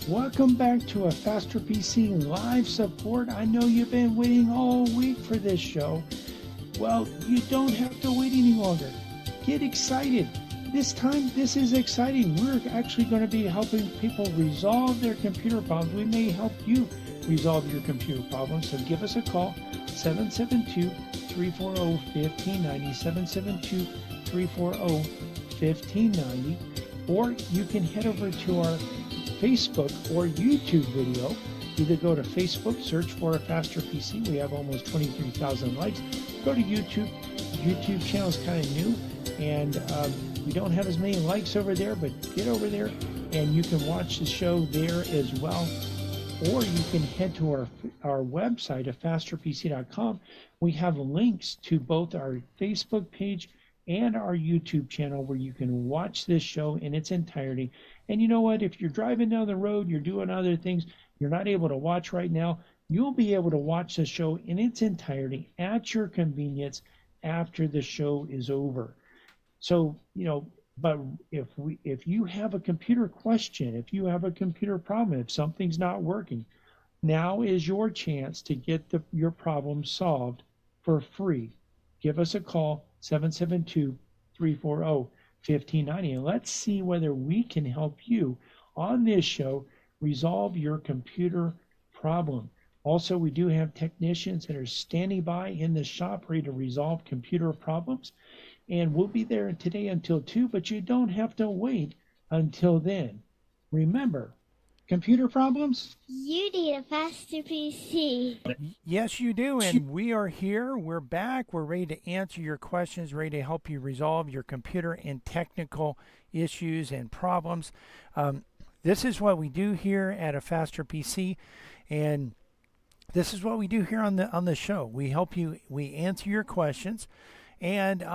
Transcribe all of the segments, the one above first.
Welcome back to a Faster PC live support. I know you've been waiting all week for this show. Well, you don't have to wait any longer. Get excited. This time, this is exciting. We're actually going to be helping people resolve their computer problems. We may help you resolve your computer problems. So give us a call, 772-340-1590, 772-340-1590. Or you can head over to our Facebook or YouTube video. Either go to Facebook, search for a Faster PC. We have almost 23,000 likes. Go to YouTube. YouTube channel is kind of new, and we don't have as many likes over there, but get over there and you can watch the show there as well. Or you can head to our website at fasterpc.com. We have links to both our Facebook page and our YouTube channel where you can watch this show in its entirety. And you know what? If you're driving down the road, you're doing other things, you're not able to watch right now, you'll be able to watch the show in its entirety at your convenience after the show is over. So, but if you have a computer question, if you have a computer problem, if something's not working, now is your chance to get your problem solved for free. Give us a call, 772-340-1590, and let's see whether we can help you on this show resolve your computer problem. Also, we do have technicians that are standing by in the shop ready to resolve computer problems, and we'll be there today until 2, but you don't have to wait until then. Remember, computer problems? You need a Faster PC. Yes, you do, and we are here. We're back. We're ready to answer your questions, ready to help you resolve your computer and technical issues and problems. This is what we do here at a Faster PC, and this is what we do here on the show. We help you. We answer your questions. And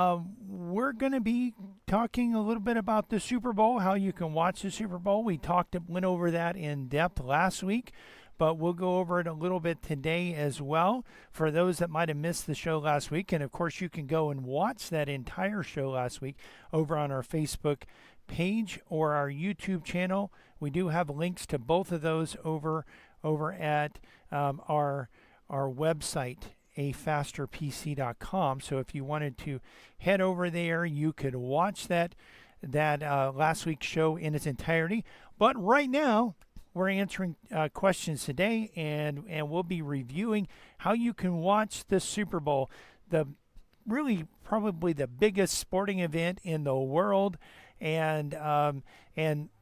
we're going to be talking a little bit about the Super Bowl, how you can watch the Super Bowl. We went over that in depth last week, but we'll go over it a little bit today as well for those that might have missed the show last week. And, of course, you can go and watch that entire show last week over on our Facebook page or our YouTube channel. We do have links to both of those over at our website, afasterpc.com. So if you wanted to head over there, you could watch that last week's show in its entirety. But right now, we're answering questions today, and we'll be reviewing how you can watch the Super Bowl, the really probably the biggest sporting event in the world. And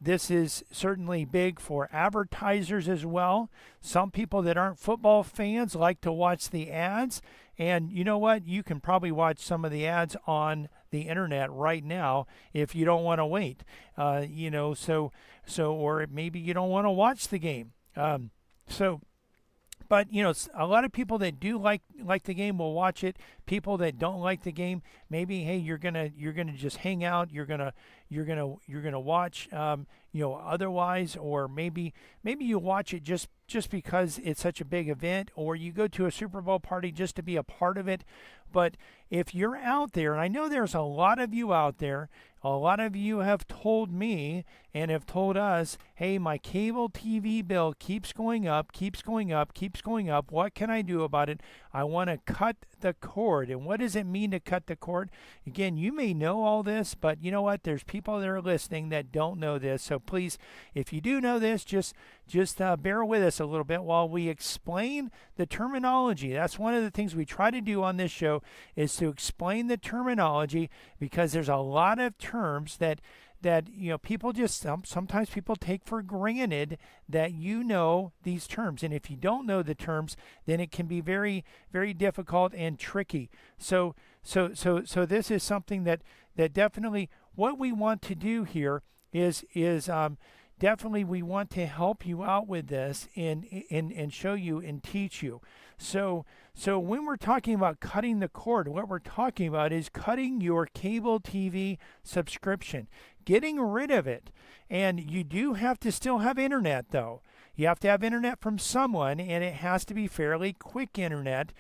this is certainly big for advertisers as well. Some people that aren't football fans like to watch the ads. And you know what? You can probably watch some of the ads on the internet right now if you don't want to wait. Or maybe you don't want to watch the game. But a lot of people that do like the game will watch it. People that don't like the game, maybe hey, you're gonna just hang out. You're gonna watch otherwise, or maybe you watch it just because it's such a big event, or you go to a Super Bowl party just to be a part of it. But if you're out there, and I know there's a lot of you out there, a lot of you have told me and have told us, hey, my cable TV bill keeps going up, keeps going up, keeps going up. What can I do about it? I want to cut the cord. And what does it mean to cut the cord? Again, you may know all this, but you know what? There's people that are listening that don't know this. So please, if you do know this, just bear with us a little bit while we explain the terminology. That's one of the things we try to do on this show, is to explain the terminology, because there's a lot of terms that people just sometimes people take for granted that you know these terms, and if you don't know the terms, then it can be very, very difficult and tricky. So this is something that definitely what we want to do here is definitely we want to help you out with this and show you and teach you. So when we're talking about cutting the cord, what we're talking about is cutting your cable TV subscription, getting rid of it. And you do have to still have internet, though. You have to have internet from someone, and it has to be fairly quick internet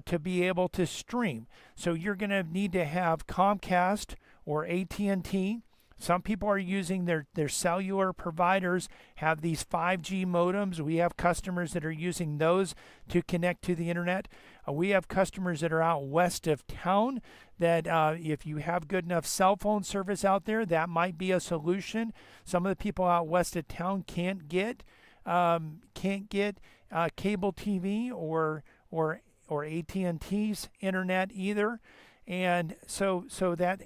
to be able to stream. So you're going to need to have Comcast or AT&T. Some people are using their cellular providers, have these 5G modems. We have customers that are using those to connect to the internet. We have customers that are out west of town that if you have good enough cell phone service out there, that might be a solution. Some of the people out west of town can't get cable TV or AT&T's internet either. And so that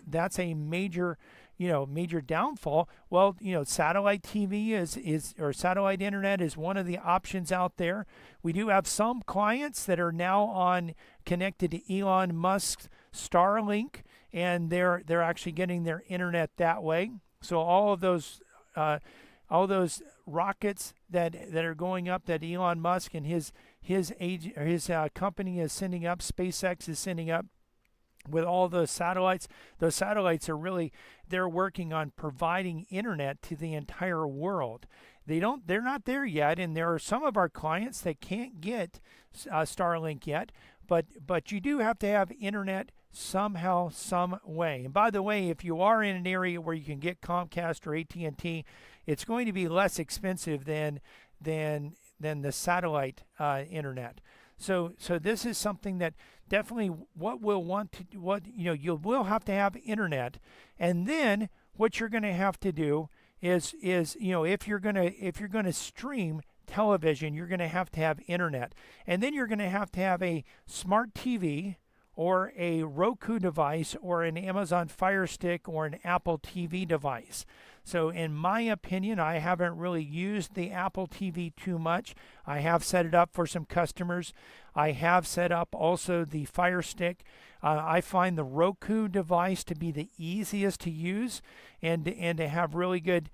that's a major major downfall. Well, satellite TV is or satellite internet is one of the options out there. We do have some clients that are now connected to Elon Musk's Starlink, and they're actually getting their internet that way. So all those rockets that are going up that Elon Musk and his company is sending up, SpaceX is sending up, with all those satellites are really, they're working on providing internet to the entire world. They're not there yet, and there are some of our clients that can't get Starlink yet, but you do have to have internet somehow, some way. And by the way, if you are in an area where you can get Comcast or AT&T, it's going to be less expensive than the satellite internet. So this is something that definitely you will have to have internet, and then what you're going to have to do is if you're going to stream television, you're going to have internet, and then you're going to have a smart TV or a Roku device or an Amazon Fire Stick or an Apple TV device. So in my opinion, I haven't really used the Apple TV too much. I have set it up for some customers. I have set up also the Fire Stick. I find the Roku device to be the easiest to use and to have really good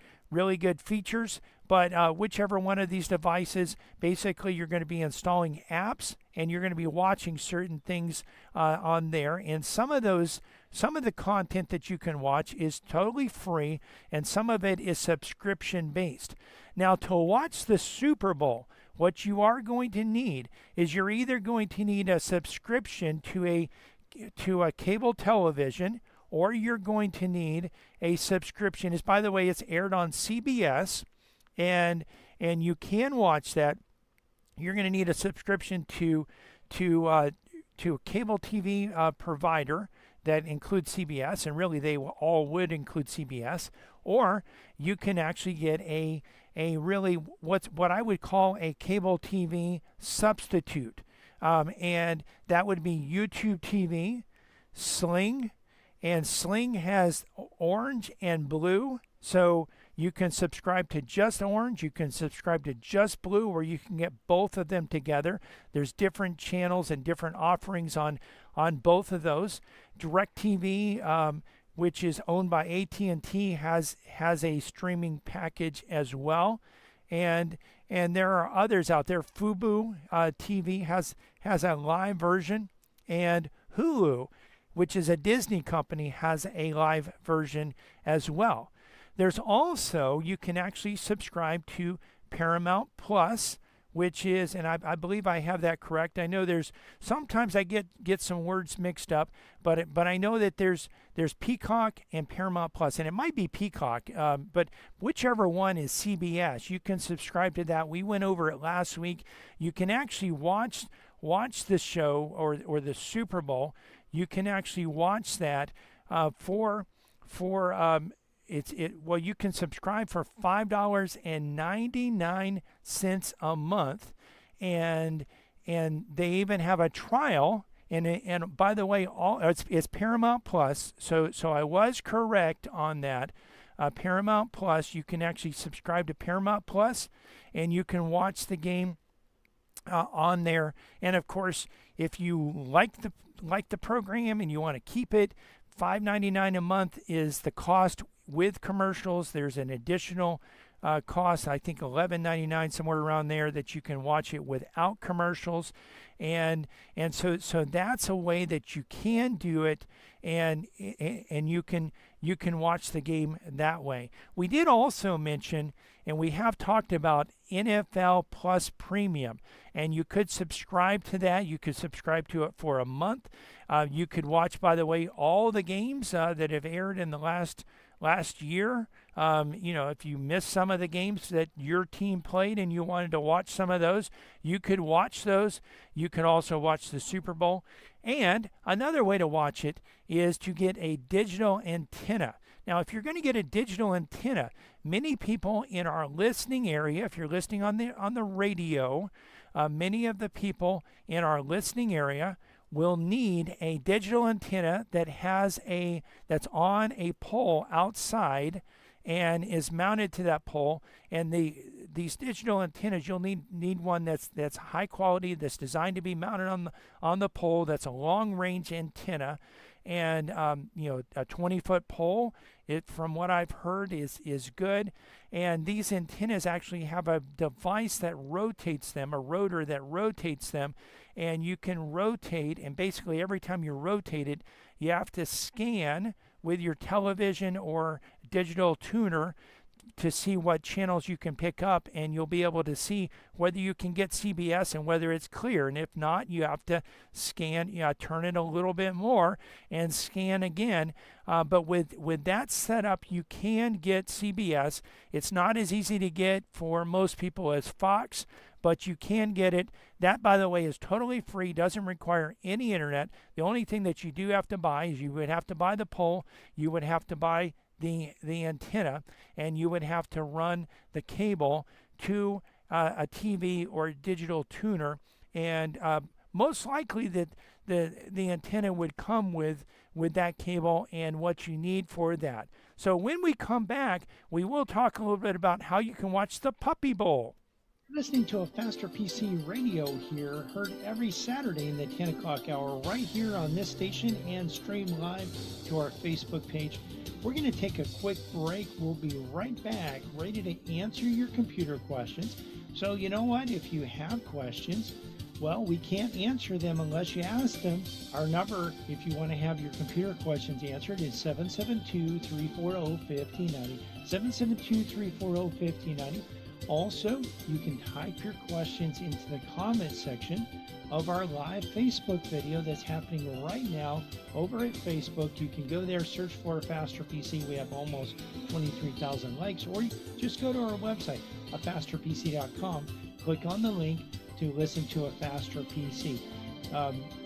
features. But whichever one of these devices, basically you're going to be installing apps and you're going to be watching certain things on there. And some of the content that you can watch is totally free, and some of it is subscription based. Now, to watch the Super Bowl, what you are going to need is you're either going to need a subscription to a cable television, or you're going to need a subscription. By the way, it's aired on CBS, and you can watch that. You're going to need a subscription to a cable TV provider that includes CBS, and really they all would include CBS, or you can actually get a really what I would call a cable TV substitute, and that would be YouTube TV, Sling, and Sling has orange and blue, so you can subscribe to just orange, you can subscribe to just blue, or you can get both of them together. There's different channels and different offerings on both of those. DirecTV, which is owned by AT&T, has a streaming package as well, and there are others out there. Fubo TV has a live version, and Hulu, which is a Disney company, has a live version as well. There's also, you can actually subscribe to Paramount Plus, which is, and I believe I have that correct. I know sometimes I get some words mixed up, but I know that there's Peacock and Paramount Plus, and it might be Peacock, but whichever one is CBS, you can subscribe to that. We went over it last week. You can actually watch the show or the Super Bowl. You can actually watch that you can subscribe for $5.99 a month, and they even have a trial. And by the way, it's Paramount Plus. So I was correct on that. Paramount Plus, you can actually subscribe to Paramount Plus, and you can watch the game on there. And of course, if you like the program and you want to keep it, $5.99 a month is the cost with commercials. There's an additional cost, I think $11.99, somewhere around there, that you can watch it without commercials, and so that's a way that you can do it, and you can watch the game that way. We did also mention, and we have talked about, NFL Plus Premium, and you could subscribe to that. You could subscribe to it for a month. You could watch, by the way, all the games that have aired in the last last year. If you missed some of the games that your team played and you wanted to watch some of those, you could watch those. You could also watch the Super Bowl. And another way to watch it is to get a digital antenna. Now, if you're going to get a digital antenna, many people in our listening area, if you're listening on the radio, many of the people in our listening area will need a digital antenna that's on a pole outside and is mounted to that pole. And these digital antennas, you'll need one that's high quality, that's designed to be mounted on the pole, that's a long range antenna. And a 20-foot pole, from what I've heard, is good. And these antennas actually have a device that rotates them, a rotor that rotates them, and you can rotate. And basically, every time you rotate it, you have to scan with your television or digital tuner to see what channels you can pick up, and you'll be able to see whether you can get CBS and whether it's clear. And if not, you have to scan, turn it a little bit more and scan again. But with that setup, you can get CBS. It's not as easy to get for most people as Fox, but you can get it. That, by the way, is totally free, doesn't require any internet. The only thing that you do have to buy is you would have to buy the pole, you would have to buy the antenna, and you would have to run the cable to a TV or a digital tuner. And most likely that the antenna would come with that cable and what you need for that. So when we come back, we will talk a little bit about how you can watch the Puppy Bowl. Listening to a Faster PC radio here, heard every Saturday in the 10 o'clock hour right here on this station and stream live to our Facebook page. We're going to take a quick break. We'll be right back, ready to answer your computer questions. So you know what? If you have questions, well, we can't answer them unless you ask them. Our number, if you want to have your computer questions answered, is 772-340-5090. 772-340-5090. Also, you can type your questions into the comment section of our live Facebook video that's happening right now over at Facebook. You can go there, search for a Faster PC. We have almost 23,000 likes. Or just go to our website, afasterpc.com. Click on the link to listen to a Faster PC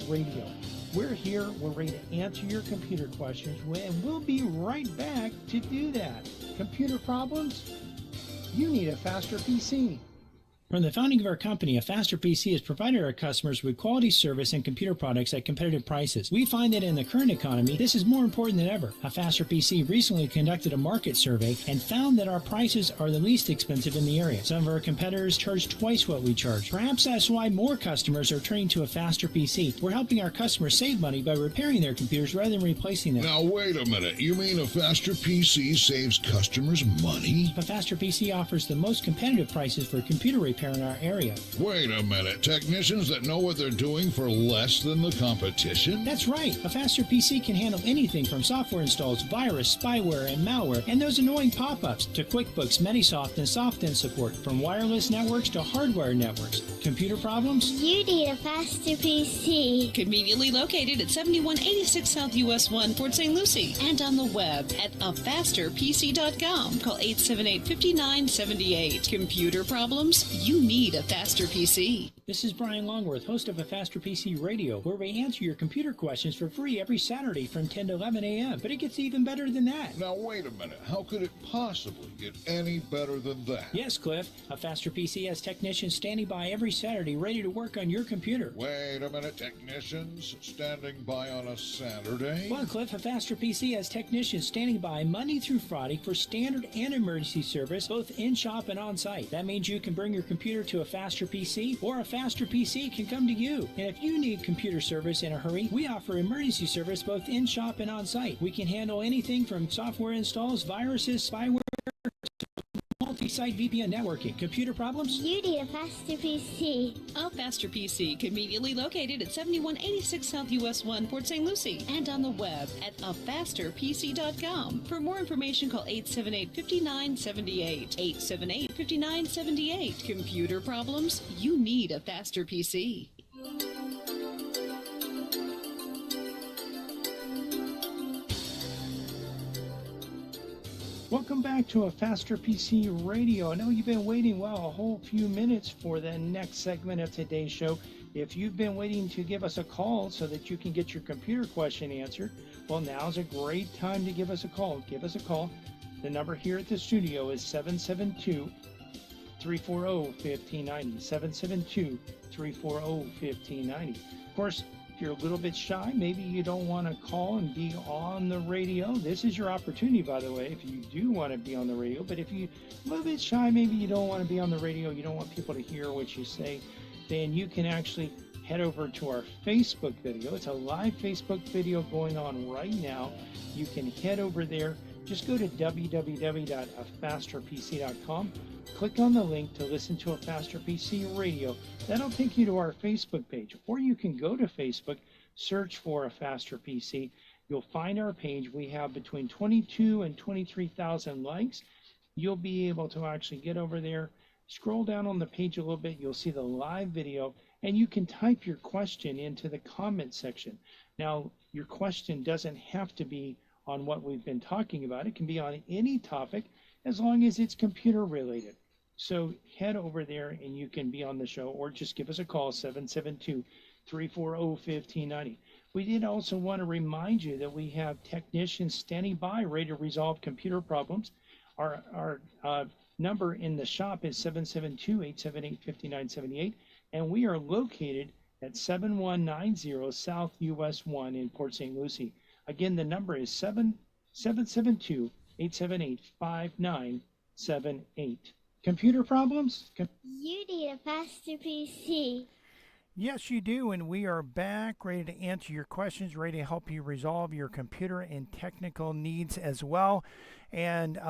radio. We're here. We're ready to answer your computer questions, and we'll be right back to do that. Computer problems? You need a Faster PC. From the founding of our company, a Faster PC has provided our customers with quality service and computer products at competitive prices. We find that in the current economy, this is more important than ever. A Faster PC recently conducted a market survey and found that our prices are the least expensive in the area. Some of our competitors charge twice what we charge. Perhaps that's why more customers are turning to a Faster PC. We're helping our customers save money by repairing their computers rather than replacing them. Now, wait a minute. You mean a Faster PC saves customers money? A Faster PC offers the most competitive prices for computer repair in our area. Wait a minute. Technicians that know what they're doing for less than the competition? That's right. A Faster PC can handle anything from software installs, virus, spyware, and malware, and those annoying pop-ups, to QuickBooks, Metisoft, and SoftIn support, from wireless networks to hardware networks. Computer problems? You need a Faster PC. Conveniently located at 7186 South US 1, Port St. Lucie, and on the web at afasterpc.com. Call 878-5978. Computer problems? You need a Faster PC. This is Brian Longworth, host of a Faster PC Radio, where we answer your computer questions for free every Saturday from 10 to 11 a.m. But it gets even better than that. Now, wait a minute. How could it possibly get any better than that? Yes, Cliff. A Faster PC has technicians standing by every Saturday ready to work on your computer. Wait a minute. Technicians standing by on a Saturday? Well, Cliff, a Faster PC has technicians standing by Monday through Friday for standard and emergency service, both in-shop and on-site. That means you can bring your computer to a Faster PC, or a Faster PC can come to you. And if you need computer service in a hurry, we offer emergency service both in-shop and on-site. We can handle anything from software installs, viruses, spyware, multi-site VPN networking. Computer problems? You need a Faster PC. A Faster PC, conveniently located at 7186 South US 1, Port St. Lucie, and on the web at afasterpc.com. For more information, call 878-5978. 878-5978. Computer problems? You need a Faster PC. Welcome back to a Faster PC Radio. I know you've been waiting, a whole few minutes for the next segment of today's show. If you've been waiting to give us a call so that you can get your computer question answered, well, now's a great time to give us a call. Give us a call. The number here at the studio is 772-340-1590. 772-340-1590. Of course, if you're a little bit shy, maybe you don't want to call and be on the radio. This is your opportunity, by the way, if you do want to be on the radio. But if you're a little bit shy, maybe you don't want to be on the radio, you don't want people to hear what you say, then you can actually head over to our Facebook video. It's a live Facebook video going on right now. You can head over there. Just go to www.afasterpc.com. Click on the link to listen to a Faster PC Radio. That'll take you to our Facebook page. Or you can go to Facebook, search for a Faster PC. You'll find our page. We have between 22 and 23,000 likes. You'll be able to actually get over there, scroll down on the page a little bit. You'll see the live video, and you can type your question into the comment section. Now, your question doesn't have to be on what we've been talking about. It can be on any topic as long as it's computer related. So head over there and you can be on the show, or just give us a call, 772-340-1590. We did also want to remind you that we have technicians standing by ready to resolve computer problems. Our number in the shop is 772-878-5978, and we are located at 7190 South US 1 in Port St. Lucie. Again, the number is 772-878-5978. Computer problems? You need a faster PC. Yes, you do, and we are back ready to answer your questions, ready to help you resolve your computer and technical needs as well. And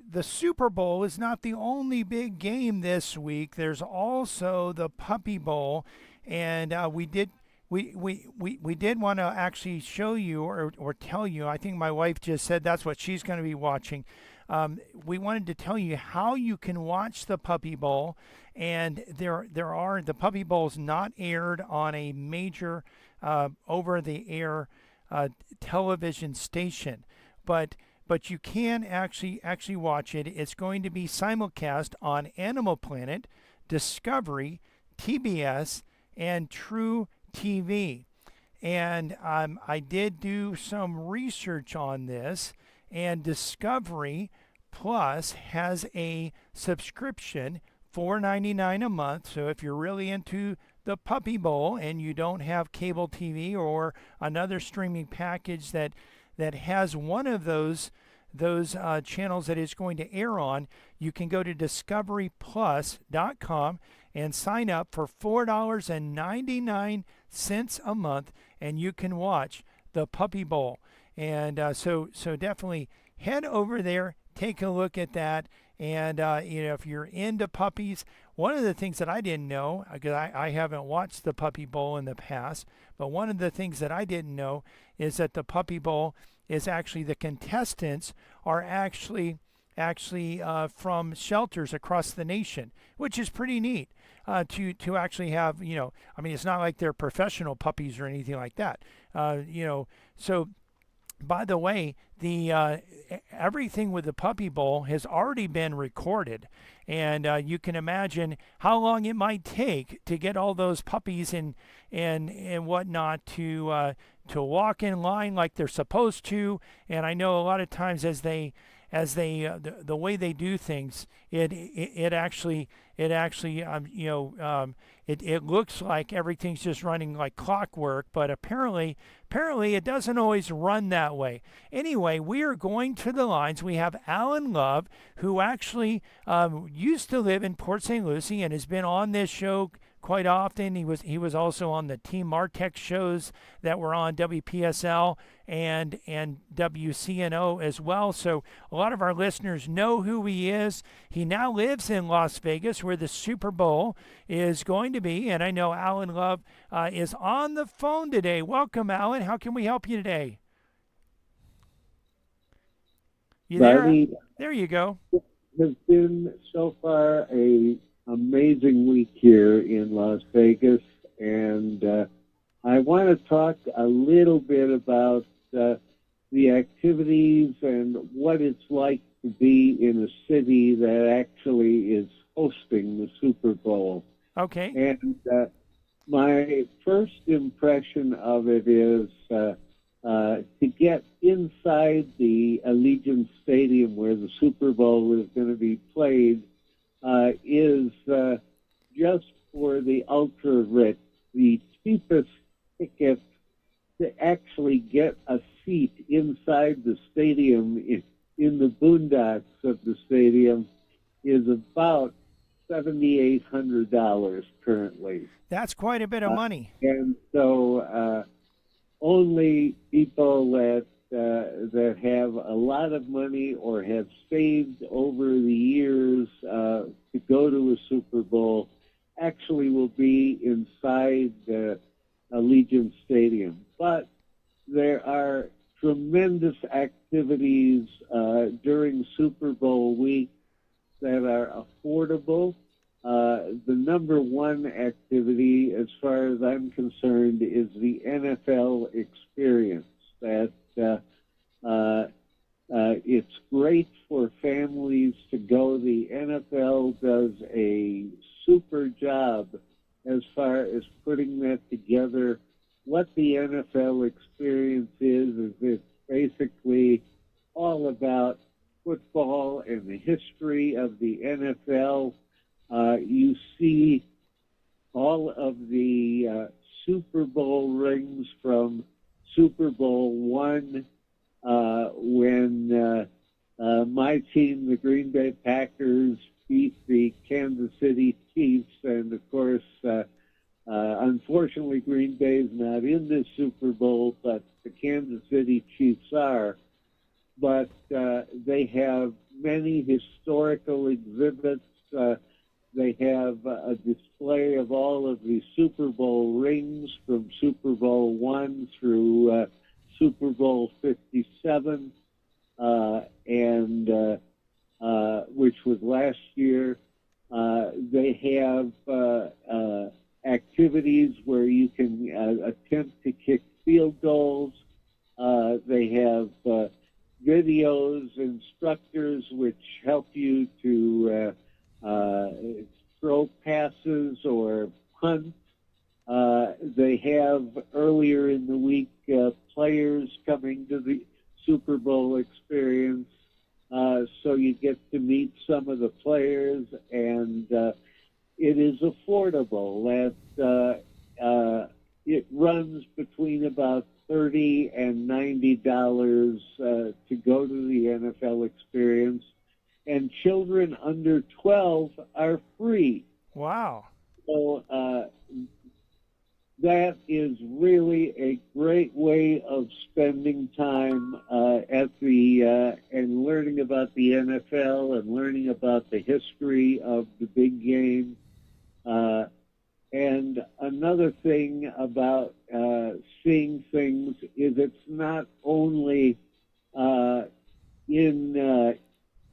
the Super Bowl is not the only big game this week. There's also the Puppy Bowl, and we did want to actually show you or tell you. I think my wife just said that's what she's going to be watching. We wanted to tell you how you can watch the Puppy Bowl, and the Puppy Bowl is not aired on a major over-the-air television station, but you can actually watch it. It's going to be simulcast on Animal Planet, Discovery, TBS, and True TV. And I did do some research on this, and Discovery Plus has a subscription, $4.99 a month. So if you're really into the Puppy Bowl and you don't have cable TV or another streaming package that has one of those channels that it's going to air on, you can go to discoveryplus.com and sign up for $4.99 a month, and you can watch the Puppy Bowl. And so definitely head over there, take a look at that. And if you're into puppies, one of the things that I didn't know, because I haven't watched the Puppy Bowl in the past, but one of the things that I didn't know is that the Puppy Bowl is actually, the contestants are actually from shelters across the nation, which is pretty neat to actually have, it's not like they're professional puppies or anything like that. So by the way, the everything with the Puppy Bowl has already been recorded, and you can imagine how long it might take to get all those puppies and whatnot to walk in line like they're supposed to. And I know a lot of times the way they do things, it actually looks like everything's just running like clockwork, but apparently it doesn't always run that way. Anyway, we are going to the lines. We have Alan Love, who actually used to live in Port St. Lucie and has been on this show quite often. He was also on the Team Martech shows that were on WPSL and WCNO as well. So a lot of our listeners know who he is. He now lives in Las Vegas, where the Super Bowl is going to be. And I know Alan Love is on the phone today. Welcome, Alan. How can we help you today? You there? Buddy, there you go. It has been so far a amazing week here in Las Vegas, and I want to talk a little bit about the activities and what it's like to be in a city that actually is hosting the Super Bowl. Okay. And my first impression of it is to get inside the Allegiant Stadium where the Super Bowl is going to be played is just for the ultra-rich. The cheapest ticket to actually get a seat inside the stadium in the boondocks of the stadium is about $7,800 currently. That's quite a bit of money. And so only people that have a lot of money or have saved over the years to go to a Super Bowl actually will be inside Allegiant Stadium. But there are tremendous activities during Super Bowl week that are affordable. The number one activity, as far as I'm concerned, is the NFL experience. That it's great for families to go. The NFL does a super job as far as putting that together. What the NFL experience is it's basically all about football and the history of the NFL. You see all of the Super Bowl rings from Super Bowl I when my team, the Green Bay Packers, beat the Kansas City Chiefs. And, of course, unfortunately, Green Bay is not in this Super Bowl, but the Kansas City Chiefs are. But they have many historical exhibits. They have a display of all of the Super Bowl rings from Super Bowl I through Super Bowl 57, which was last year. They have activities where you can attempt to kick field goals. They have videos, instructors which help you to throw passes or punt. They have earlier in the week players coming to the Super Bowl experience, so you get to meet some of the players, and it is affordable. It runs between about $30 and $90 to go to the NFL experience, and children under 12 are free. Wow. So that is really a great way of spending time and learning about the NFL and learning about the history of the big game. And another thing about seeing things is it's not only in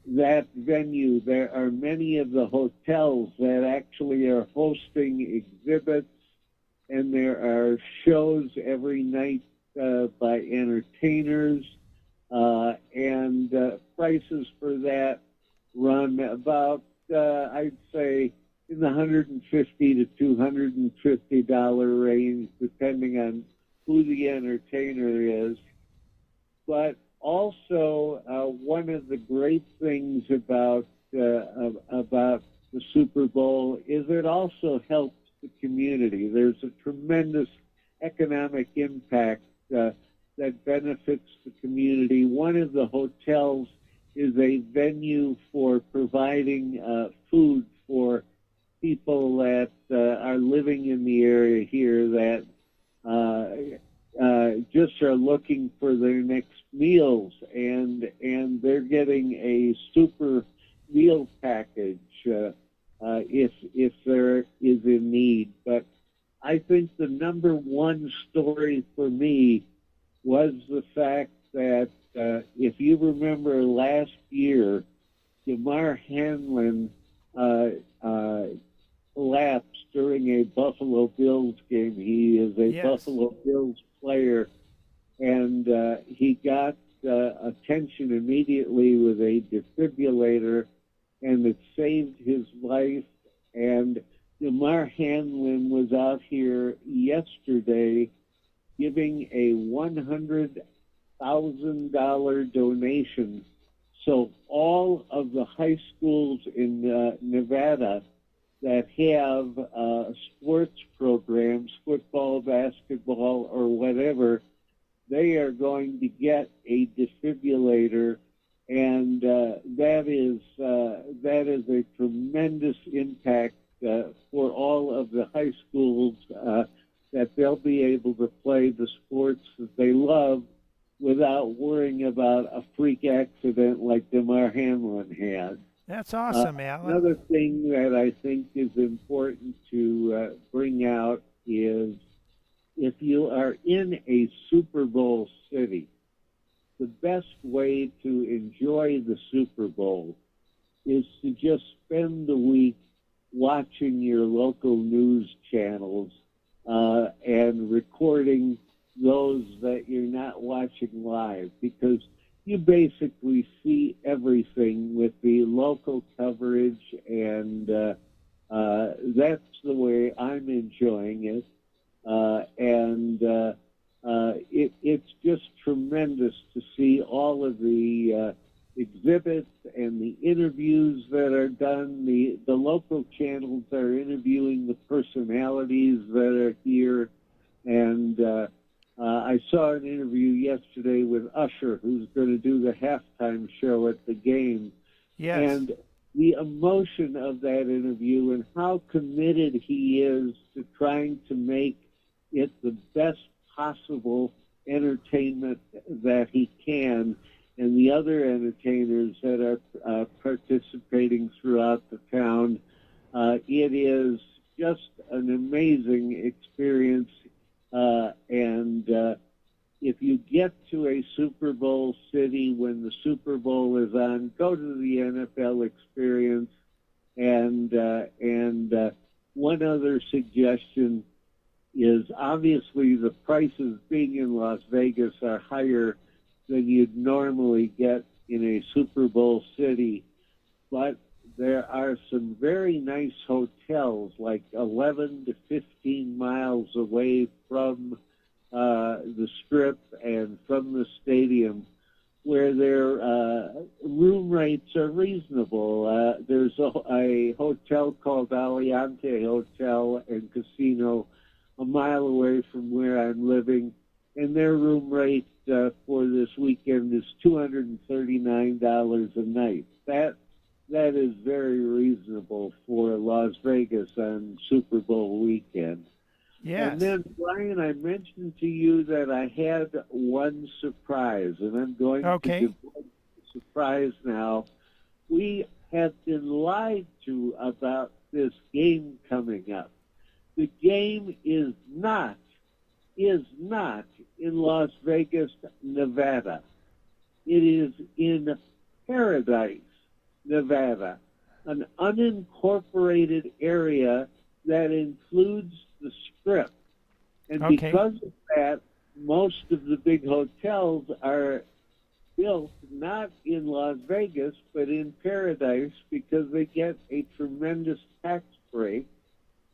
that venue. There are many of the hotels that actually are hosting exhibits, and there are shows every night by entertainers, and prices for that run about, I'd say, in the $150 to $250 range, depending on who the entertainer is. But also, one of the great things about the Super Bowl is it also helps the community. There's a tremendous economic impact that benefits the community. One of the hotels is a venue for providing food for people that are living in the area here that just are looking for their next meals, and they're getting a super meal package if there is a need. But I think the number one story for me was the fact that if you remember last year, Damar Hamlin collapsed during a Buffalo Bills game. He is a Yes. Buffalo Bills player, and he got attention immediately with a defibrillator, and it saved his life. And Damar Hamlin was out here yesterday giving a $100,000 donation. So all of the high schools in Nevada that have sports programs, football, basketball, or whatever, they are going to get a defibrillator, and that is a tremendous impact for all of the high schools, that they'll be able to play the sports that they love without worrying about a freak accident like Damar Hamlin had. That's awesome, Alan. Another thing that I think is important to bring out is if you are in a Super Bowl city, the best way to enjoy the Super Bowl is to just spend the week watching your local news channels and recording those that you're not watching live, because you basically see everything with the local coverage, and that's the way I'm enjoying it. It's just tremendous to see all of the exhibits and the interviews that are done. The local channels are interviewing the personalities that are here, and I saw an interview yesterday with Usher, who's going to do the halftime show at the game. Yes. And the emotion of that interview and how committed he is to trying to make it the best possible entertainment that he can, and the other entertainers that are participating throughout the town. It is just an amazing experience. And if you get to a Super Bowl city when the Super Bowl is on, go to the NFL Experience. And one other suggestion is, obviously the prices being in Las Vegas are higher than you'd normally get in a Super Bowl city, but there are some very nice hotels, like 11 to 15 miles away from the Strip and from the stadium, where their room rates are reasonable. There's a hotel called Aliante Hotel and Casino a mile away from where I'm living, and their room rate for this weekend is $239 a night. That is very reasonable for Las Vegas on Super Bowl weekend. Yes. And then, Brian, I mentioned to you that I had one surprise, and I'm going to give one surprise now. We have been lied to about this game coming up. The game is not in Las Vegas, Nevada. It is in Paradise, Nevada, an unincorporated area that includes the Strip. And because of that, most of the big hotels are built not in Las Vegas, but in Paradise, because they get a tremendous tax break.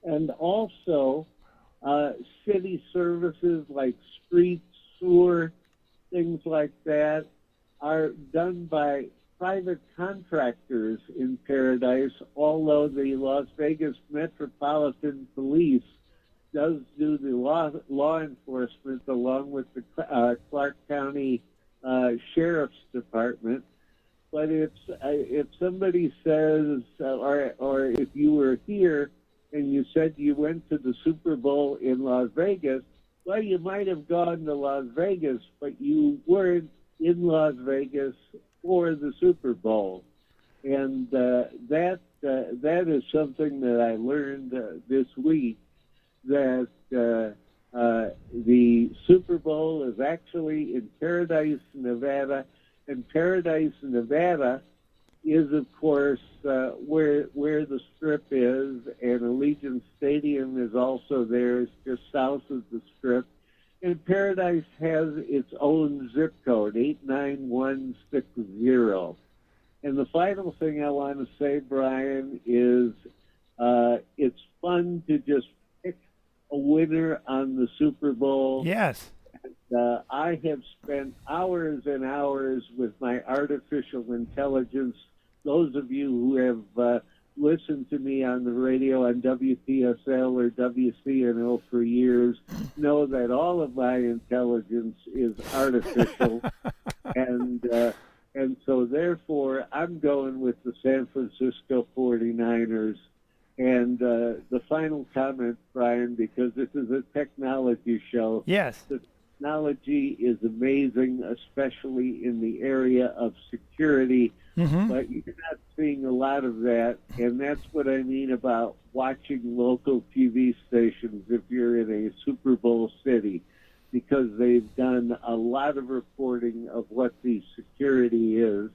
And also, city services like street, sewer, things like that are done by private contractors in Paradise, although the Las Vegas Metropolitan Police does do the law enforcement along with the Clark County Sheriff's Department. But if somebody says, or if you were here and you said you went to the Super Bowl in Las Vegas, well, you might have gone to Las Vegas, but you weren't in Las Vegas for the Super Bowl. And that is something that I learned this week, that the Super Bowl is actually in Paradise, Nevada, and Paradise, Nevada is, of course, where the Strip is, and Allegiant Stadium is also there. It's just south of the Strip. And Paradise has its own zip code, 89160. And the final thing I want to say, Brian, is it's fun to just pick a winner on the Super Bowl. Yes. I have spent hours and hours with my artificial intelligence. Those of you who have listened to me on the radio on WPSL or WCNO for years know that all of my intelligence is artificial. And so, therefore, I'm going with the San Francisco 49ers. And the final comment, Brian, because this is a technology show. Yes. The technology is amazing, especially in the area of security. Mm-hmm. But you're not seeing a lot of that. And that's what I mean about watching local TV stations if you're in a Super Bowl city, because they've done a lot of reporting of what the security is.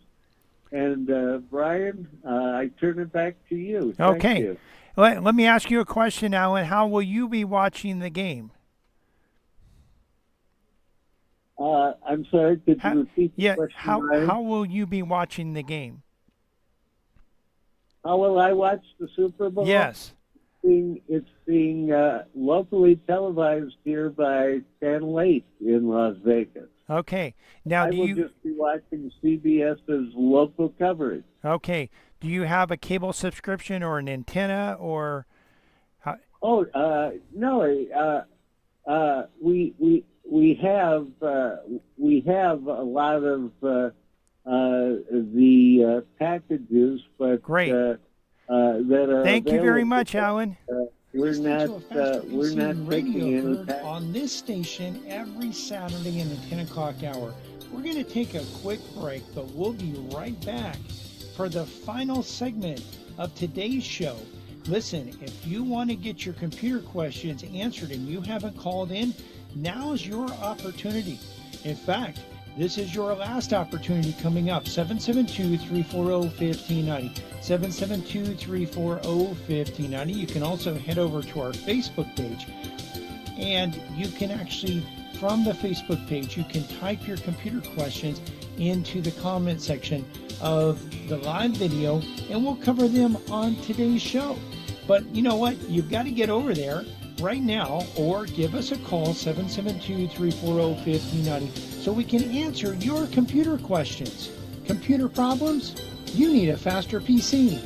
And, Brian, I turn it back to you. Thank Okay. you. Let me ask you a question, Alan. How will you be watching the game? I'm sorry, could you repeat the question, Brian? How will you be watching the game? How will I watch the Super Bowl? Yes. It's being locally televised here by Channel 8 in Las Vegas. Okay. Now, I do will you? just be watching CBS's local coverage. Okay. Do you have a cable subscription or an antenna or? Oh, no. We have a lot of the packages, but Great. that are. Thank you very available. much, Alan. We're Listen not to a Faster we're PC not taking radio any heard pack. on this station every Saturday in the 10 o'clock hour. We're going to take a quick break, but we'll be right back for the final segment of today's show. Listen, if you want to get your computer questions answered and you haven't called in, now's your opportunity. In fact, this is your last opportunity coming up. 772-340-1590. 772-340-1590. You can also head over to our Facebook page, and you can actually, from the Facebook page, you can type your computer questions into the comment section of the live video, and we'll cover them on today's show. But you know what? You've got to get over there right now, or give us a call, 772-340-1590, so we can answer your computer questions. Computer problems? You need a faster PC.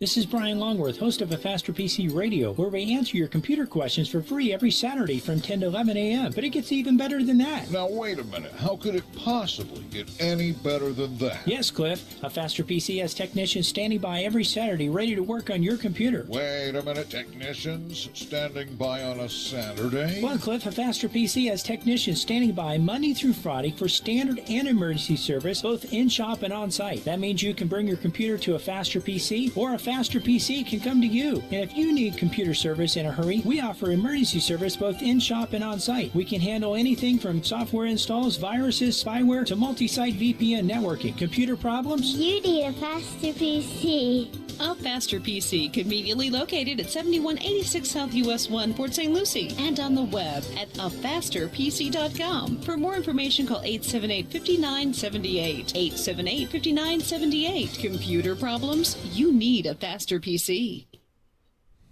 This is Brian Longworth, host of A Faster PC Radio, where we answer your computer questions for free every Saturday from 10 to 11 a.m. But it gets even better than that. Now, wait a minute. How could it possibly get any better than that? Yes, Cliff. A Faster PC has technicians standing by every Saturday ready to work on your computer. Wait a minute. Technicians standing by on a Saturday? Well, Cliff, A Faster PC has technicians standing by Monday through Friday for standard and emergency service, both in-shop and on-site. That means you can bring your computer to A Faster PC, or A Faster PC can come to you. And if you need computer service in a hurry, we offer emergency service both in-shop and on-site. We can handle anything from software installs, viruses, spyware, to multi-site VPN networking. Computer problems? You need a faster PC. A Faster PC, conveniently located at 7186 South US 1, Port St. Lucie, and on the web at afasterpc.com. For more information, call 878-5978. 878-5978. Computer problems? You need a Faster PC.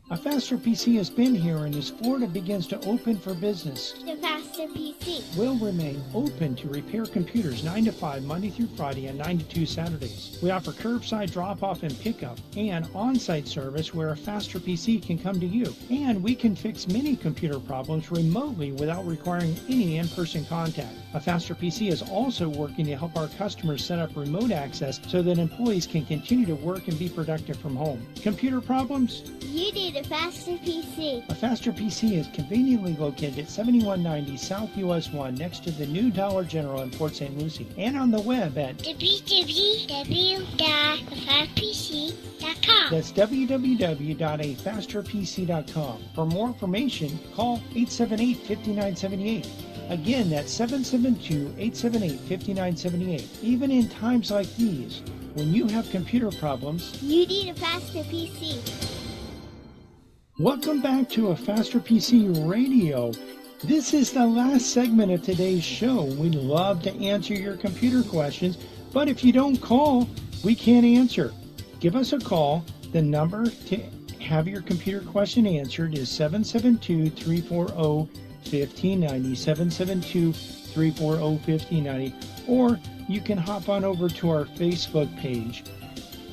A Faster PC has been here, and as Florida begins to open for business, The faster PC. will remain open to repair computers 9 to 5 Monday through Friday and 9 to 2 Saturdays. We offer curbside drop-off and pickup and on-site service where a Faster PC can come to you. And we can fix many computer problems remotely without requiring any in-person contact. A Faster PC is also working to help our customers set up remote access so that employees can continue to work and be productive from home. Computer problems? You need a faster PC. A Faster PC is conveniently located at 7190 South US 1 next to the new Dollar General in Port St. Lucie, and on the web at www.afasterpc.com. that's www.afasterpc.com. For more information, call 878-5978. Again, that's 772-878-5978. Even in times like these, when you have computer problems, You need a faster PC. Welcome back to A Faster PC Radio. This is the last segment of today's show. We'd love to answer your computer questions, but if you don't call, we can't answer. Give us a call. The number to have your computer question answered is 772-340-1590, 772-340-1590, or you can hop on over to our Facebook page,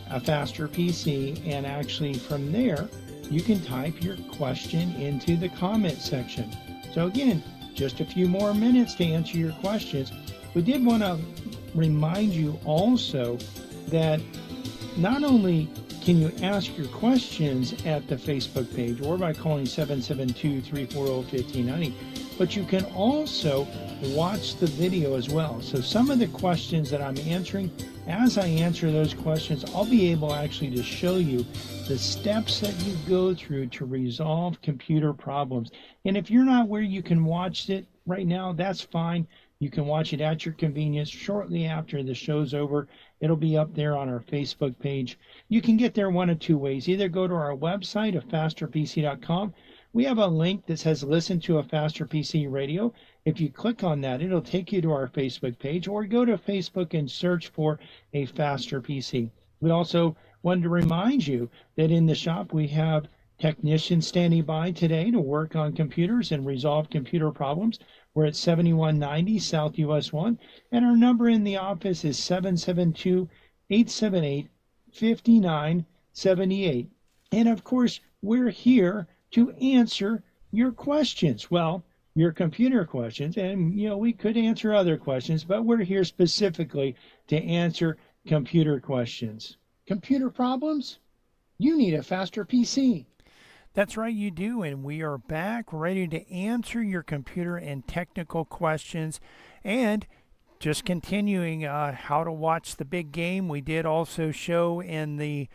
A Faster PC, and actually from there, you can type your question into the comment section. So again, just a few more minutes to answer your questions. We did want to remind you also that not only can you ask your questions at the Facebook page or by calling 772-340-1590, but you can also watch the video as well. So some of the questions that I'm answering, as I answer those questions, I'll be able actually to show you the steps that you go through to resolve computer problems. And if you're not where you can watch it right now, that's fine. You can watch it at your convenience shortly after the show's over. It'll be up there on our Facebook page. You can get there one of two ways. Either go to our website, afasterpc.com. We have a link that says listen to A Faster PC Radio. If you click on that, it'll take you to our Facebook page, or go to Facebook and search for A Faster PC. We also wanted to remind you that in the shop we have technicians standing by today to work on computers and resolve computer problems. We're at 7190 South US 1, and our number in the office is 772-878-5978. And of course, we're here to answer your questions. Well, your computer questions, and we could answer other questions, but we're here specifically to answer computer questions. Computer problems? You need A Faster PC. That's right, you do, and we are back ready to answer your computer and technical questions. And just continuing how to watch the big game. We did also show in the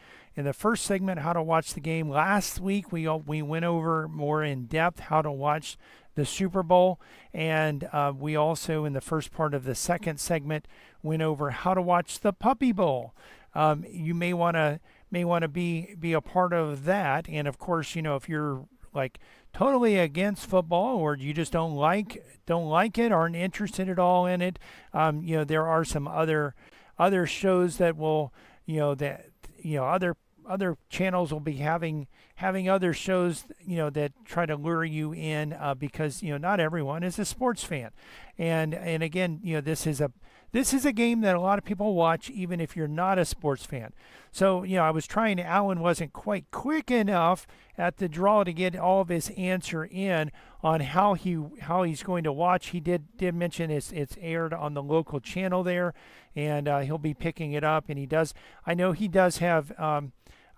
first segment how to watch the game. Last week we went over more in depth how to watch the Super Bowl, and we also in the first part of the second segment went over how to watch the Puppy Bowl. You may want to be a part of that, and of course, if you're like totally against football, or you just don't like it, aren't interested at all in it, there are some other shows that will other channels will be having other shows that try to lure you in, because not everyone is a sports fan, and again, this is a game that a lot of people watch even if you're not a sports fan. So I was trying, Alan wasn't quite quick enough at the draw to get all of his answer in on how he's going to watch. He did mention it's aired on the local channel there, and he'll be picking it up, and I know he does have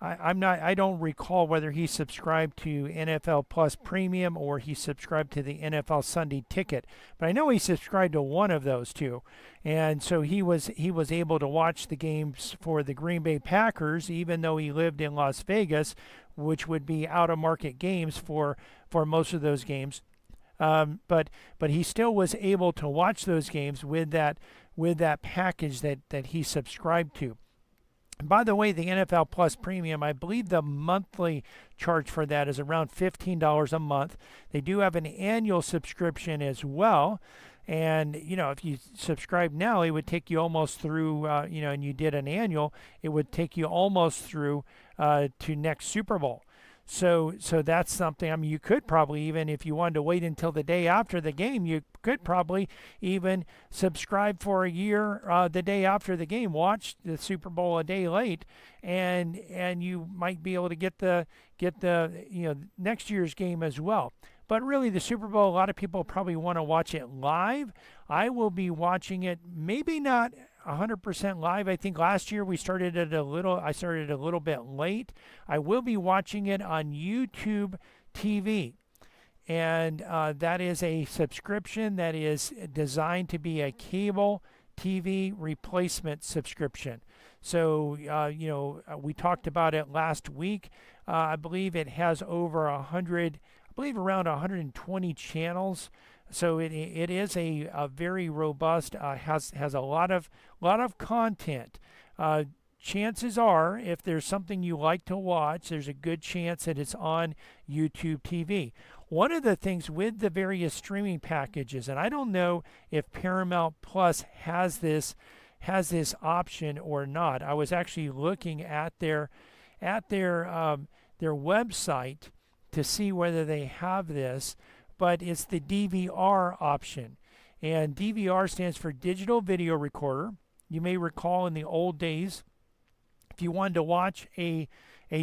I don't recall whether he subscribed to NFL Plus Premium or he subscribed to the NFL Sunday Ticket, but I know he subscribed to one of those two, and so he was able to watch the games for the Green Bay Packers, even though he lived in Las Vegas, which would be out of market games for most of those games. But he still was able to watch those games with that package that he subscribed to. By the way, the NFL Plus Premium, I believe the monthly charge for that is around $15 a month. They do have an annual subscription as well. And, if you subscribe now, it would take you almost through, and you did an annual, it would take you almost through to next Super Bowl. So that's something. You could probably, even if you wanted to wait until the day after the game, you could probably even subscribe for a year the day after the game, watch the Super Bowl a day late, and you might be able to get the next year's game as well. But really, the Super Bowl, a lot of people probably want to watch it live. I will be watching it, maybe not 100% live. I think last year I started it a little bit late. I will be watching it on YouTube TV. And that is a subscription that is designed to be a cable TV replacement subscription. So, we talked about it last week. I believe it has over around 120 channels. So it is a very robust, has a lot of content. chances are, if there's something you like to watch, there's a good chance that it's on YouTube TV. One of the things with the various streaming packages, and I don't know if Paramount Plus has this option or not. I was actually looking at their website to see whether they have this, but it's the DVR option. And DVR stands for Digital Video Recorder. You may recall in the old days, if you wanted to watch a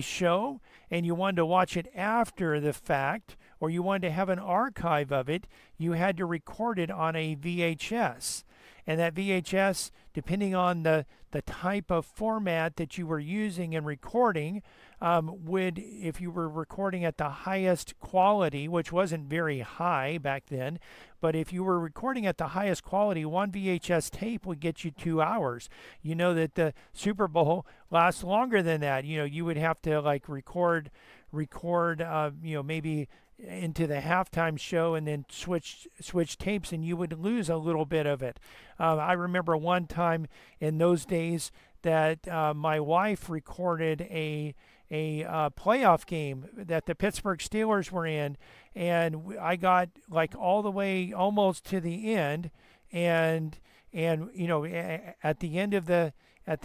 show and you wanted to watch it after the fact, or you wanted to have an archive of it, you had to record it on a VHS. And that VHS, depending on the type of format that you were using and recording, would, if you were recording at the highest quality, which wasn't very high back then, but if you were recording at the highest quality, one VHS tape would get you 2 hours. You know that the Super Bowl lasts longer than that. You know, you would have to like record, maybe into the halftime show and then switch tapes, and you would lose a little bit of it. I remember one time in those days that my wife recorded a playoff game that the Pittsburgh Steelers were in, and I got like all the way almost to the end, and at the end of the got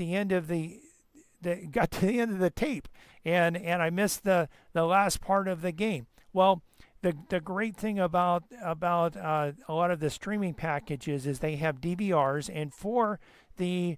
to the end of the tape, and I missed the last part of the game. Well, the great thing about a lot of the streaming packages is they have DVRs, and for on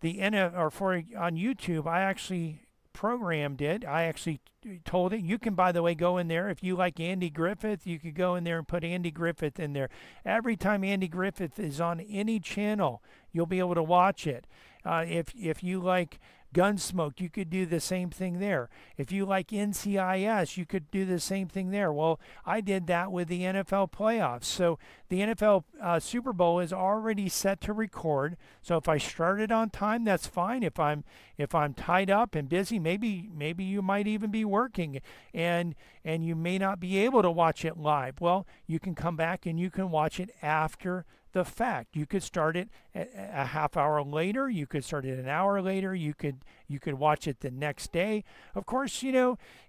YouTube, I actually programmed it. I actually told it. You can, by the way, go in there. If you like Andy Griffith, you could go in there and put Andy Griffith in there. Every time Andy Griffith is on any channel, you'll be able to watch it. If you like Gunsmoke, you could do the same thing there. If you like NCIS, you could do the same thing there. Well, I did that with the NFL playoffs. So the NFL Super Bowl is already set to record. So if I started on time, that's fine. If I'm tied up and busy, maybe you might even be working and you may not be able to watch it live. Well, you can come back and you can watch it after the fact. You could start it a half hour later. You could start it an hour later. You could watch it the next day. Of course,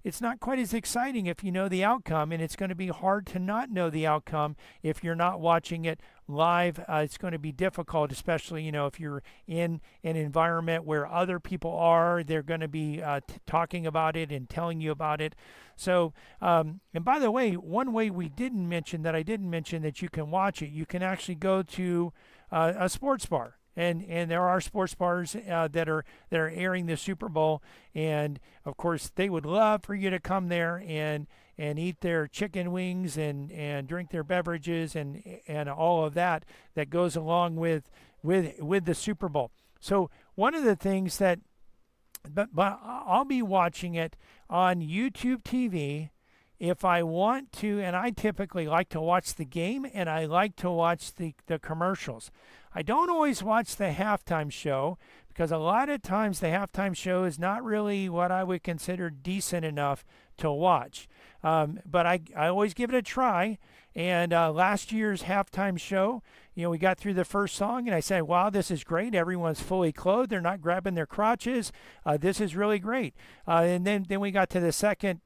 it's not quite as exciting if you know the outcome, and it's going to be hard to not know the outcome if you're not watching it live. It's going to be difficult, especially if you're in an environment where other people are. They're going to be talking about it and telling you about it. So, and by the way, one way I didn't mention that you can watch it, you can actually go to a sports bar. And there are sports bars that are airing the Super Bowl, and of course they would love for you to come there and eat their chicken wings and drink their beverages and all of that goes along with the Super Bowl. So one of the things that, but I'll be watching it on YouTube TV if I want to, and I typically like to watch the game and I like to watch the commercials. I don't always watch the halftime show because a lot of times the halftime show is not really what I would consider decent enough to watch. But I always give it a try. And last year's halftime show, we got through the first song and I said, wow, this is great. Everyone's fully clothed. They're not grabbing their crotches. This is really great. And then we got to the second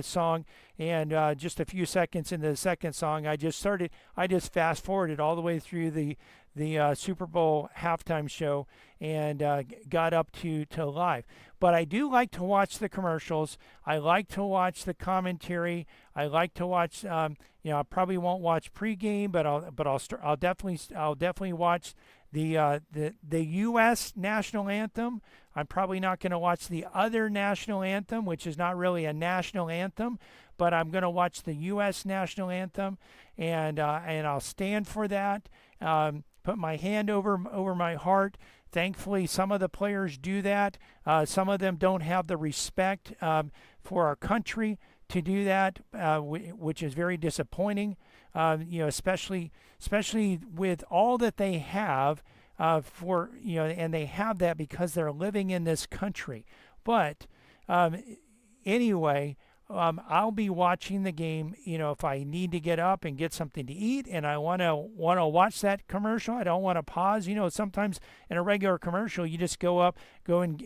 song, and just a few seconds into the second song, I just fast forwarded all the way through the Super Bowl halftime show and got up to live. But I do like to watch the commercials. I like to watch the commentary. I like to watch. I probably won't watch pregame, but I'll definitely watch the U.S. national anthem. I'm probably not going to watch the other national anthem, which is not really a national anthem, but I'm going to watch the U.S. national anthem, and I'll stand for that. Put my hand over my heart. Thankfully, some of the players do that. Some of them don't have the respect for our country to do that, which is very disappointing. Especially with all that they have and they have that because they're living in this country. But anyway, I'll be watching the game. If I need to get up and get something to eat, and I want to watch that commercial, I don't want to pause. Sometimes in a regular commercial, you just go and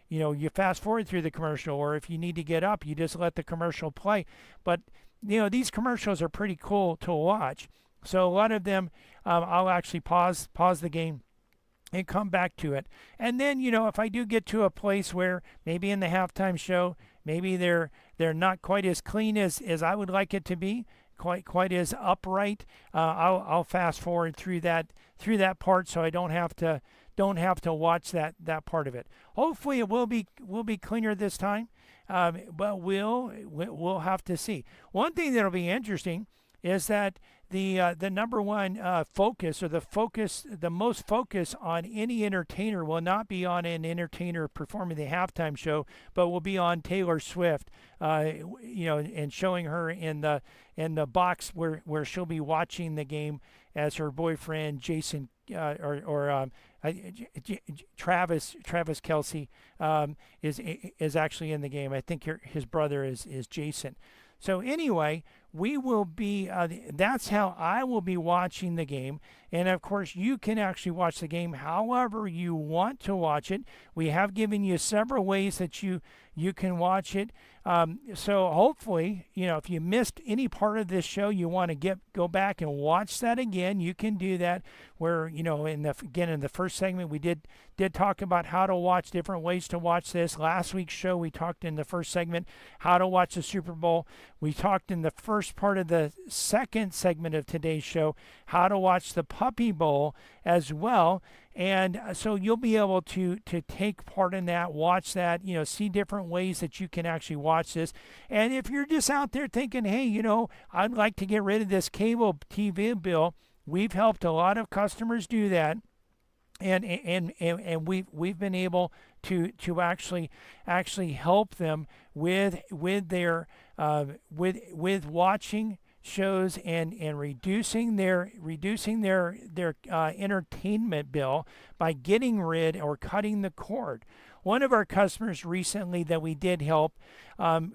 you fast forward through the commercial, or if you need to get up, you just let the commercial play. But these commercials are pretty cool to watch. So a lot of them, I'll actually pause the game and come back to it. And then, if I do get to a place where maybe in the halftime show, maybe they're not quite as clean as I would like it to be, quite as upright, I'll fast forward through that part, so I don't have to watch that part of it. Hopefully it will be cleaner this time, but we'll have to see. One thing that'll be interesting is that the number one focus, or the most focus on any entertainer, will not be on an entertainer performing the halftime show, but will be on Taylor Swift, and showing her in the box where she'll be watching the game as her boyfriend Jason Travis Kelce is actually in the game. I think his brother is Jason. So anyway, we will be, that's how I will be watching the game. And of course, you can actually watch the game however you want to watch it. We have given you several ways that you can watch it. So hopefully, if you missed any part of this show, you want to go back and watch that again, you can do that. Where, in the first segment, we did talk about how to watch, different ways to watch this. Last week's show, we talked in the first segment how to watch the Super Bowl. We talked in the first part of the second segment of today's show how to watch the Puppy Bowl as well. And so you'll be able to take part in that, watch that, see different ways that you can actually watch this. And if you're just out there thinking, hey, I'd like to get rid of this cable TV bill, we've helped a lot of customers do that. And we've been able to actually help them with their with watching shows and reducing their entertainment bill by getting rid or cutting the cord. One of our customers recently that we did help,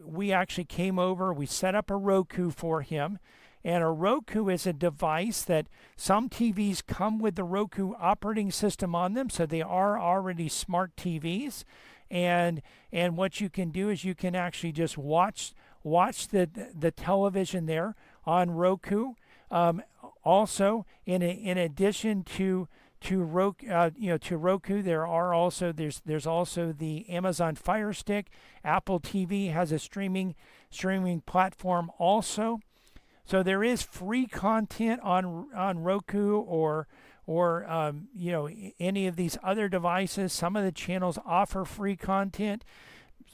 we actually came over, we set up a Roku for him. And a Roku is a device that some TVs come with the Roku operating system on them, so they are already smart TVs. And what you can do is you can actually just watch the television there on Roku. Also, in addition to Roku, there's also the Amazon Fire Stick. Apple TV has a streaming platform also. So there is free content on Roku or any of these other devices. Some of the channels offer free content.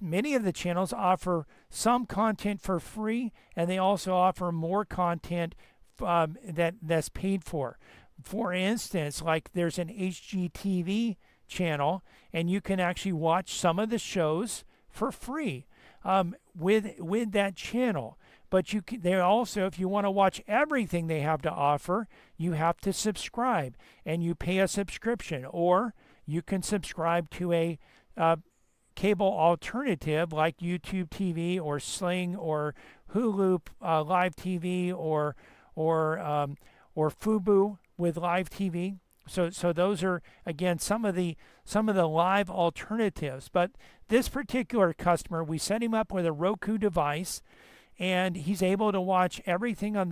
Many of the channels offer some content for free, and they also offer more content that's paid for. For instance, like there's an HGTV channel, and you can actually watch some of the shows for free with that channel. But they also, if you want to watch everything they have to offer, you have to subscribe, and you pay a subscription. Or you can subscribe to a cable alternative like YouTube TV or Sling or Hulu Live TV or Fubo with Live TV. So those are, again, some of the live alternatives. But this particular customer, we set him up with a Roku device, and he's able to watch everything a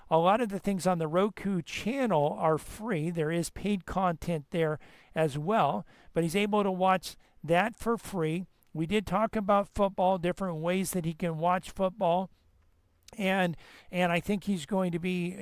lot of the things on the Roku channel are free. There is paid content there as well, but he's able to watch that for free. We did talk about football, different ways that he can watch football. And I think he's going to be,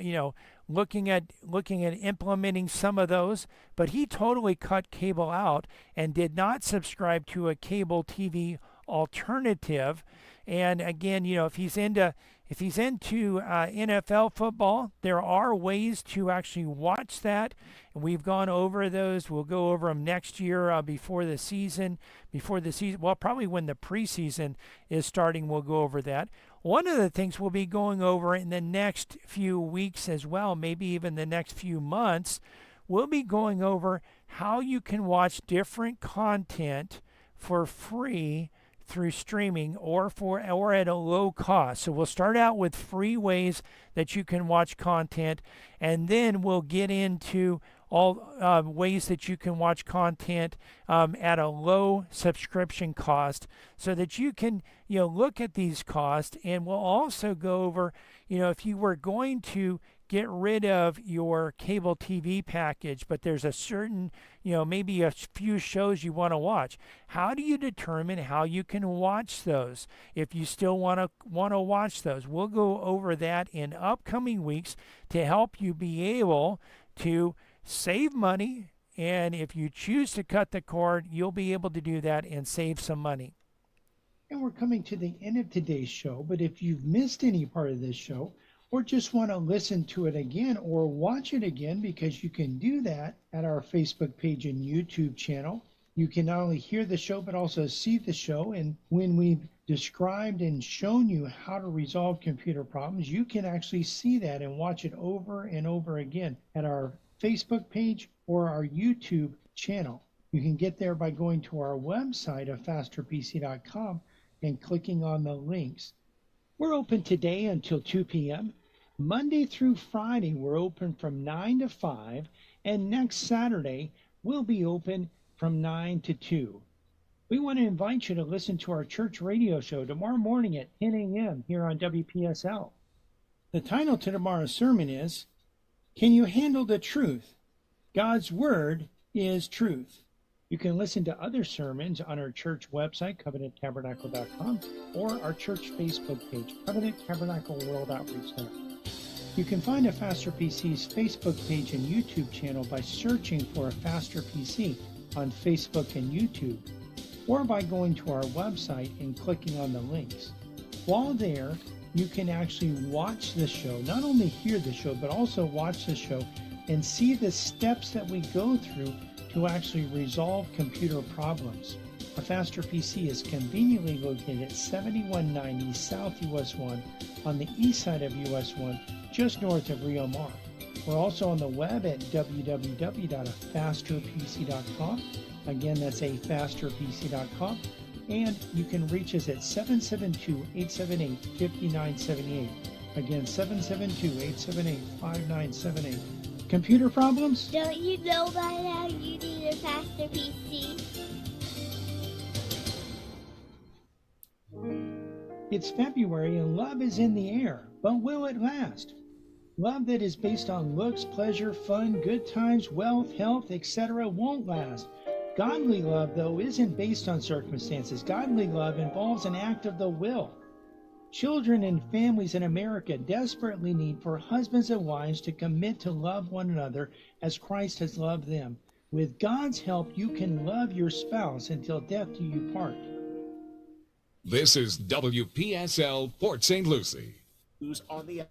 looking at implementing some of those, but he totally cut cable out and did not subscribe to a cable TV alternative. And again, if he's into NFL football, there are ways to actually watch that. And we've gone over those. We'll go over them next year before the season. Well, probably when the preseason is starting, we'll go over that. One of the things we'll be going over in the next few weeks as well, maybe even the next few months, we'll be going over how you can watch different content for free through streaming or at a low cost. So we'll start out with free ways that you can watch content, and then we'll get into all ways that you can watch content at a low subscription cost, so that you can look at these costs. And we'll also go over if you were going to get rid of your cable TV package, but there's a certain, maybe a few shows you want to watch. How do you determine how you can watch those if you still want to watch those? We'll go over that in upcoming weeks to help you be able to save money. And if you choose to cut the cord, you'll be able to do that and save some money. And we're coming to the end of today's show, but if you've missed any part of this show, or just want to listen to it again or watch it again, because you can do that at our Facebook page and YouTube channel. You can not only hear the show, but also see the show. And when we've described and shown you how to resolve computer problems, you can actually see that and watch it over and over again at our Facebook page or our YouTube channel. You can get there by going to our website of fasterpc.com and clicking on the links. We're open today until 2 p.m. Monday through Friday, we're open from 9 to 5, and next Saturday, we'll be open from 9 to 2. We want to invite you to listen to our church radio show tomorrow morning at 10 a.m. here on WPSL. The title to tomorrow's sermon is, Can You Handle the Truth? God's Word is Truth. You can listen to other sermons on our church website, covenanttabernacle.com, or our church Facebook page, Covenant Tabernacle World Outreach Center. You can find a Faster PC's Facebook page and YouTube channel by searching for a Faster PC on Facebook and YouTube, or by going to our website and clicking on the links. While there, you can actually watch the show, not only hear the show, but also watch the show and see the steps that we go through to actually resolve computer problems. A Faster PC is conveniently located at 7190 South US 1 on the east side of US 1, just north of Rio Mar. We're also on the web at www.afasterpc.com. Again, that's afasterpc.com. And you can reach us at 772-878-5978. Again, 772-878-5978. Computer problems? Don't you know by now you need a faster PC? It's February and love is in the air, but will it last? Love that is based on looks, pleasure, fun, good times, wealth, health, etc. won't last. Godly love, though, isn't based on circumstances. Godly love involves an act of the will. Children and families in America desperately need for husbands and wives to commit to love one another as Christ has loved them. With God's help, you can love your spouse until death do you part. This is WPSL Port St. Lucie. Who's on the